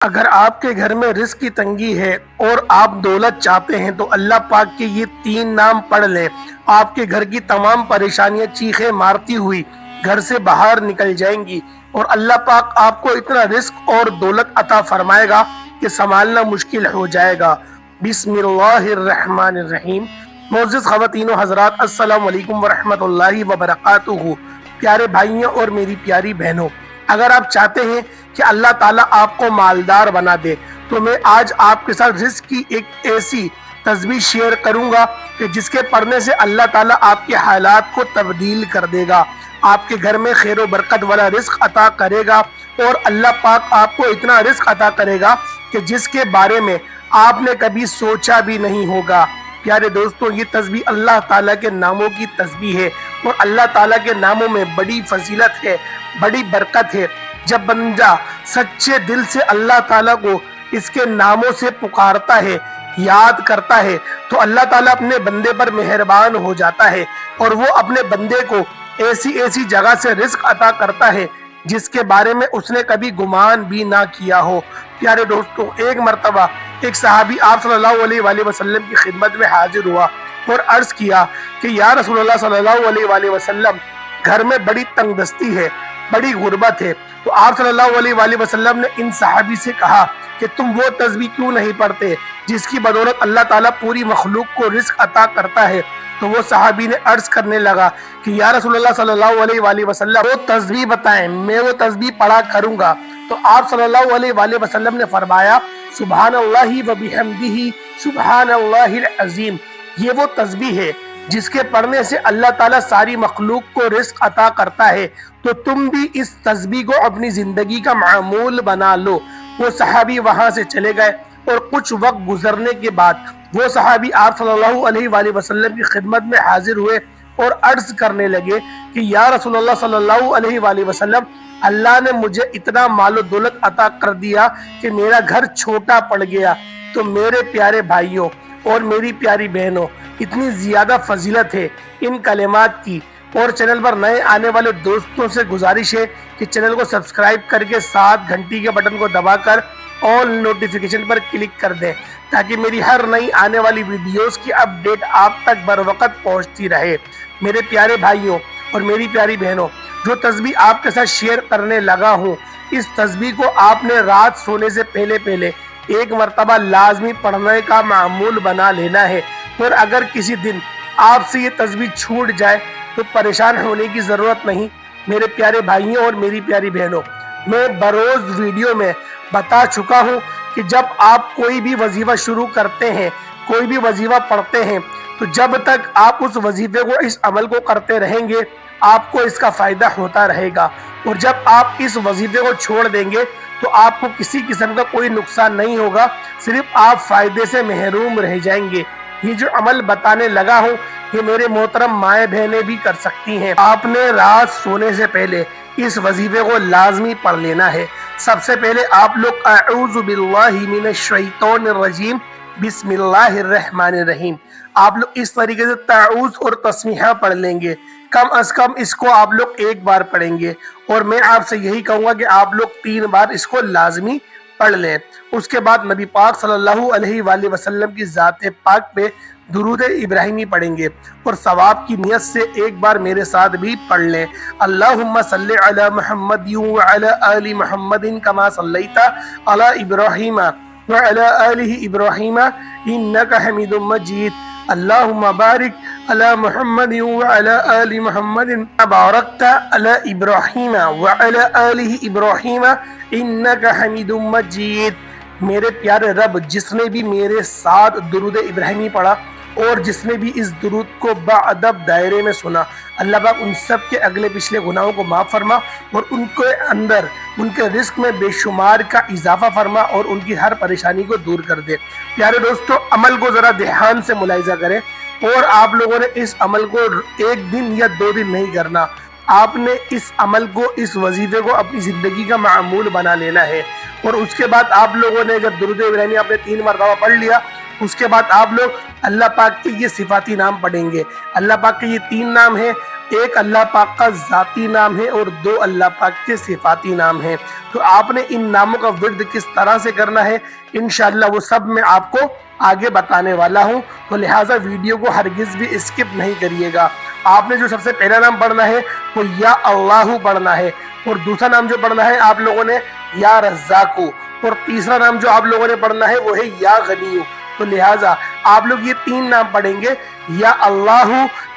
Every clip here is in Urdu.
اگر آپ کے گھر میں رزق کی تنگی ہے اور آپ دولت چاہتے ہیں تو اللہ پاک کے یہ 3 نام پڑھ لیں۔ آپ کے گھر کی تمام پریشانیاں چیخیں مارتی ہوئی گھر سے باہر نکل جائیں گی اور اللہ پاک آپ کو اتنا رزق اور دولت عطا فرمائے گا کہ سنبھالنا مشکل ہو جائے گا۔ بسم اللہ الرحمن الرحیم۔ معزز خواتین و حضرات، السلام علیکم ورحمۃ اللہ وبرکاتہ۔ پیارے بھائیوں اور میری پیاری بہنوں، اگر آپ چاہتے ہیں کہ اللہ تعالیٰ آپ کو مالدار بنا دے تو میں آج آپ کے ساتھ رزق کی ایک ایسی تسبیح شیئر کروں گا کہ جس کے پڑھنے سے اللہ تعالیٰ آپ کے حالات کو تبدیل کر دے گا، آپ کے گھر میں خیر و برکت والا رزق عطا کرے گا اور اللہ پاک آپ کو اتنا رزق عطا کرے گا کہ جس کے بارے میں آپ نے کبھی سوچا بھی نہیں ہوگا۔ پیارے دوستوں، یہ تسبیح اللہ تعالیٰ کے ناموں کی تسبیح ہے اور اللہ تعالیٰ کے ناموں میں بڑی فضیلت ہے، بڑی برکت ہے۔ جب بندہ سچے دل سے اللہ تعالیٰ کو اس کے ناموں سے پکارتا ہے، یاد کرتا ہے، تو اللہ تعالیٰ اپنے بندے پر مہربان ہو جاتا ہے اور وہ اپنے بندے کو ایسی جگہ سے رزق عطا کرتا ہے جس کے بارے میں اس نے کبھی گمان بھی نہ کیا ہو۔ پیارے دوستوں، ایک مرتبہ ایک صحابی آپ صلی اللہ علیہ وآلہ وسلم کی خدمت میں حاضر ہوا اور عرض کیا کہ یا رسول اللہ صلی اللہ علیہ وآلہ وسلم، گھر میں بڑی تنگ دستی ہے، بڑی غربت ہے۔ تو آپ صلی اللہ علیہ وآلہ وسلم نے ان صحابی سے کہا کہ تم وہ تسبیح کیوں نہیں پڑھتے جس کی بدولت اللہ تعالیٰ پوری مخلوق کو رزق عطا کرتا ہے؟ تو وہ صحابی نے عرض کرنے لگا کہ یا رسول اللہ صلی اللہ علیہ وآلہ وسلم، وہ تسبیح بتائیں، میں وہ تسبیح پڑھا کروں گا۔ تو آپ صلی اللہ علیہ وآلہ وسلم نے فرمایا سبحان اللہ و بحمدہ سبحان اللہ العظیم۔ یہ وہ تسبیح ہے جس کے پڑھنے سے اللہ تعالیٰ ساری مخلوق کو رزق عطا کرتا ہے، تو تم بھی اس تسبیح کو اپنی زندگی کا معمول بنا لو۔ وہ صحابی وہاں سے چلے گئے اور کچھ وقت گزرنے کے بعد وہ صحابی آپ صلی اللہ علیہ وآلہ وسلم کی خدمت میں حاضر ہوئے اور عرض کرنے لگے کہ یا رسول اللہ صلی اللہ علیہ وآلہ وسلم، اللہ نے مجھے اتنا مال و دولت عطا کر دیا کہ میرا گھر چھوٹا پڑ گیا۔ تو میرے پیارے بھائیوں اور میری پیاری بہنوں، اتنی زیادہ فضیلت ہے ان کلمات کی، اور چینل پر نئے آنے والے دوستوں سے گزارش ہے کہ چینل کو سبسکرائب کر کے ساتھ گھنٹی کے بٹن کو دبا کر آل نوٹیفیکیشن پر کلک کر دیں تاکہ میری ہر نئی آنے والی ویڈیوز کی اپڈیٹ آپ تک بر وقت پہنچتی رہے۔ میرے پیارے بھائیوں اور میری پیاری بہنوں، جو تسبیح آپ کے ساتھ شیئر کرنے لگا ہوں، اس تسبیح کو آپ نے رات سونے سے پہلے ایک مرتبہ لازمی پڑھنے کا معمول بنا لینا ہے، اور اگر کسی دن آپ سے یہ تسبیح چھوٹ جائے تو پریشان ہونے کی ضرورت نہیں۔ میرے پیارے بھائیوں اور میری پیاری بہنوں، میں بروز ویڈیو میں بتا چکا ہوں کہ جب آپ کوئی بھی وظیفہ شروع کرتے ہیں، کوئی بھی وظیفہ پڑھتے ہیں، تو جب تک آپ اس وظیفے کو، اس عمل کو کرتے رہیں گے، آپ کو اس کا فائدہ ہوتا رہے گا، اور جب آپ اس وظیفے کو چھوڑ دیں گے تو آپ کو کسی قسم کا کوئی نقصان نہیں ہوگا، صرف آپ فائدے سے محروم رہ جائیں گے۔ یہ جو عمل بتانے لگا ہوں، یہ میرے محترم مائیں بہنیں بھی کر سکتی ہیں۔ آپ نے رات سونے سے پہلے اس وظیفے کو لازمی پڑھ لینا ہے۔ سب سے پہلے آپ لوگ اعوذ باللہ من الشیطان الرجیم بسم اللہ الرحمن الرحیم، آپ لوگ اس طریقے سے تعوذ اور تسمیحہ پڑھ لیں گے۔ کم از کم اس کو آپ لوگ 1 بار پڑھیں گے، اور میں آپ سے یہی کہوں گا کہ آپ لوگ 3 بار اس کو لازمی پڑھ لیں۔ اس کے بعد نبی پاک صلی اللہ علیہ وآلہ وسلم کی ذات پاک پہ درود ابراہیمی پڑھیں گے، اور ثواب کی نیت سے 1 بار میرے ساتھ بھی پڑھ لیں۔ اللہم صلی علی محمد وعلی آل محمد کما صلیت علی ابراہیم وعلی آل ابراہیم انک حمید مجید۔ اللہم بارک علی محمد وعلی آل محمد بارکت علی ابراہیم وعلی آل ابراہیم انک حمید مجید۔ میرے پیارے رب، جس نے بھی میرے ساتھ درود ابراہیمی پڑھا اور جس نے بھی اس درود کو باادب دائرے میں سنا، اللہ پاک ان سب کے اگلے پچھلے گناہوں کو معاف فرما اور ان کے اندر، ان کے رزق میں بے شمار کا اضافہ فرما اور ان کی ہر پریشانی کو دور کر دے۔ پیارے دوستو، عمل کو ذرا دھیان سے ملاحظہ کریں، اور آپ لوگوں نے اس عمل کو 1 دن یا 2 دن نہیں کرنا، آپ نے اس عمل کو، اس وظیفے کو اپنی زندگی کا معمول بنا لینا ہے۔ اور اس کے بعد آپ لوگوں نے جب درود ابراہیمی آپ نے 3 مرتبہ پڑھ لیا، اس کے بعد آپ لوگ اللہ پاک کے یہ صفاتی نام پڑھیں گے۔ اللہ پاک کے یہ 3 نام ہیں، ایک اللہ پاک کا ذاتی نام ہے اور 2 اللہ پاک کے صفاتی نام ہیں۔ تو آپ نے ان ناموں کا ورد کس طرح سے کرنا ہے انشاءاللہ وہ سب میں آپ کو آگے بتانے والا ہوں، تو لہٰذا ویڈیو کو ہرگز بھی اسکپ نہیں کریے گا۔ آپ نے جو سب سے پہلا نام پڑھنا ہے وہ یا اللہ پڑھنا ہے، اور دوسرا نام جو پڑھنا ہے آپ لوگوں نے یا رزاق، اور تیسرا نام جو آپ لوگوں نے پڑھنا ہے وہ ہے یا غنی۔ تو لہٰذا آپ لوگ یہ 3 نام پڑھیں گے، یا اللہ،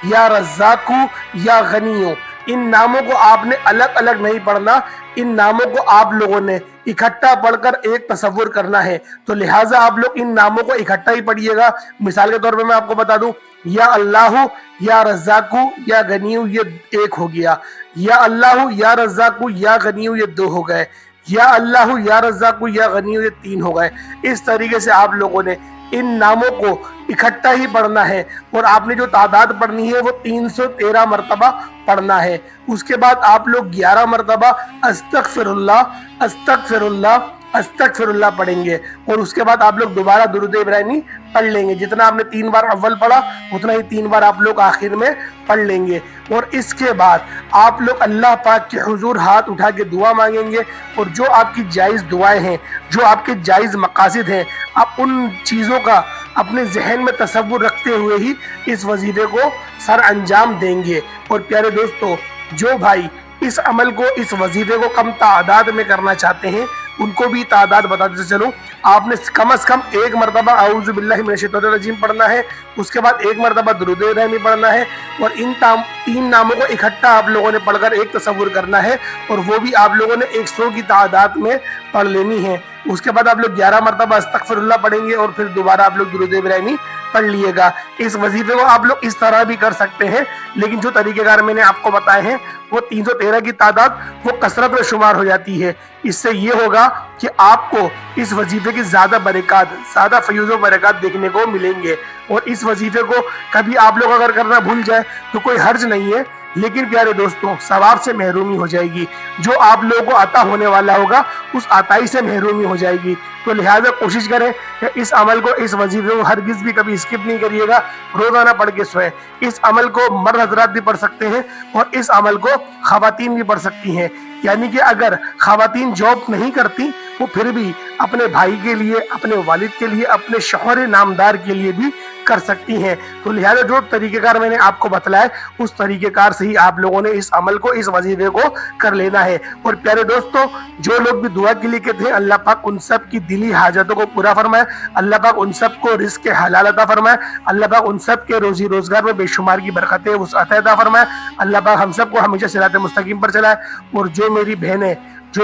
یا رزاق، یا غنی۔ ان ناموں کو آپ نے الگ الگ نہیں پڑھنا، ان ناموں کو آپ لوگوں نے اکٹھا پڑھ کر ایک تصور کرنا ہے۔ تو لہٰذا آپ لوگ ان ناموں کو اکٹھا ہی پڑھیے گا۔ مثال کے طور پہ میں آپ کو بتا دوں، یا اللہ، یا رزاق، یا غنی، یہ 1 ہو گیا، یا اللہ، یا رزاق، یا غنی، یہ 2 ہو گئے، یا اللہ، یا رزاق، یا غنی، یہ 3 ہو گئے۔ اس طریقے سے آپ لوگوں نے ان ناموں کو اکٹھا ہی پڑھنا ہے، اور آپ نے جو تعداد پڑھنی ہے وہ 313 مرتبہ پڑھنا ہے۔ اس کے بعد آپ لوگ 11 مرتبہ استغفر اللہ، استغفر اللہ، استغفر اللہ پڑھیں گے، اور اس کے بعد آپ لوگ دوبارہ درود ابراہیمی پڑھ لیں گے۔ جتنا آپ نے 3 بار اول پڑھا اتنا ہی 3 بار آپ لوگ آخر میں پڑھ لیں گے، اور اس کے بعد آپ لوگ اللہ پاک کے حضور ہاتھ اٹھا کے دعا مانگیں گے، اور جو آپ کی جائز دعائیں ہیں، جو آپ کے جائز مقاصد ہیں، آپ ان چیزوں کا اپنے ذہن میں تصور رکھتے ہوئے ہی اس وظیفے کو سر انجام دیں گے۔ اور پیارے دوستو، جو بھائی اس عمل کو، اس وظیفے کو کم تعداد میں کرنا چاہتے ہیں ان کو بھی تعداد بتاتے چلوں، آپ نے کم از کم 1 مرتبہ اعوذ باللہ من الشیطان الرجیم پڑھنا ہے، اس کے بعد 1 مرتبہ درود ابراہیمی پڑھنا ہے، اور ان 3 ناموں کو اکٹھا آپ لوگوں نے پڑھ کر ایک تصور کرنا ہے، اور وہ بھی آپ لوگوں نے 100 کی تعداد میں پڑھ لینی ہے۔ اس کے بعد آپ لوگ 11 مرتبہ استغفر اللہ پڑھیں گے، اور پھر دوبارہ آپ لوگ درود ابراہیمی پڑھ لیے گا۔ اس وظیفے کو آپ لوگ اس طرح بھی کر سکتے ہیں، لیکن جو طریقہ کار میں نے آپ کو بتائے ہیں وہ 313 کی تعداد وہ کثرت میں شمار ہو جاتی ہے۔ اس سے یہ ہوگا کہ آپ کو اس وظیفے کی زیادہ برکات، زیادہ فیوز و برکات دیکھنے کو ملیں گے، اور اس وظیفے کو کبھی آپ لوگ اگر کرنا بھول جائے تو کوئی حرج نہیں ہے، لیکن پیارے دوستوں ثواب سے محرومی ہو جائے گی، جو آپ لوگوں کو عطا ہونے والا ہوگا اس عطائی سے محرومی ہو جائے گی۔ تو لہٰذا کوشش کریں کہ اس عمل کو، اس وظیفے کو ہرگز بھی کبھی اسکپ نہیں کریے گا، روزانہ پڑھ کے سوئیں۔ اس عمل کو مرد حضرات بھی پڑھ سکتے ہیں، اور اس عمل کو خواتین بھی پڑھ سکتی ہیں، یعنی کہ اگر خواتین جاب نہیں کرتی وہ پھر بھی اپنے بھائی کے لیے، اپنے والد کے لیے، اپنے شوہر نامدار کے لیے بھی کر سکتی ہیں۔ تو لہٰذا جو طریقہ کار میں نے آپ کو بتلایا اس طریقہ کار سے ہی آپ لوگوں نے اس عمل کو، اس وظیفے کو کر لینا ہے۔ اور پیارے دوستوں، جو لوگ بھی دعا کے لیے کہتے ہیں اللہ پاک ان سب کی دلی حاجتوں کو پورا فرمائے، اللہ پاک ان سب کو رزق حلال عطا فرمائے، اللہ پاک ان سب کے روزی روزگار میں بے شمار کی برکتیں وسعت عطا فرمائے، اللہ پاک ہم سب کو ہمیشہ صراط مستقیم پر چلائے۔ اور جو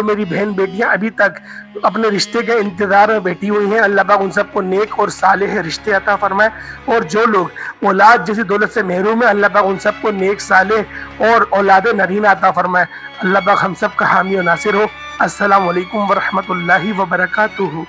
میری بہن بیٹیاں ابھی تک اپنے رشتے کے انتظار میں بیٹھی ہوئی ہیں، اللہ پاک ان سب کو نیک اور صالح رشتے عطا فرمائے، اور جو لوگ اولاد جیسی دولت سے محروم ہیں اللہ پاک ان سب کو نیک صالح اور اولاد نرینہ عطا فرمائے۔ اللہ پاک ہم سب کا حامی و ناصر ہو۔ السلام علیکم ورحمۃ اللہ وبرکاتہ۔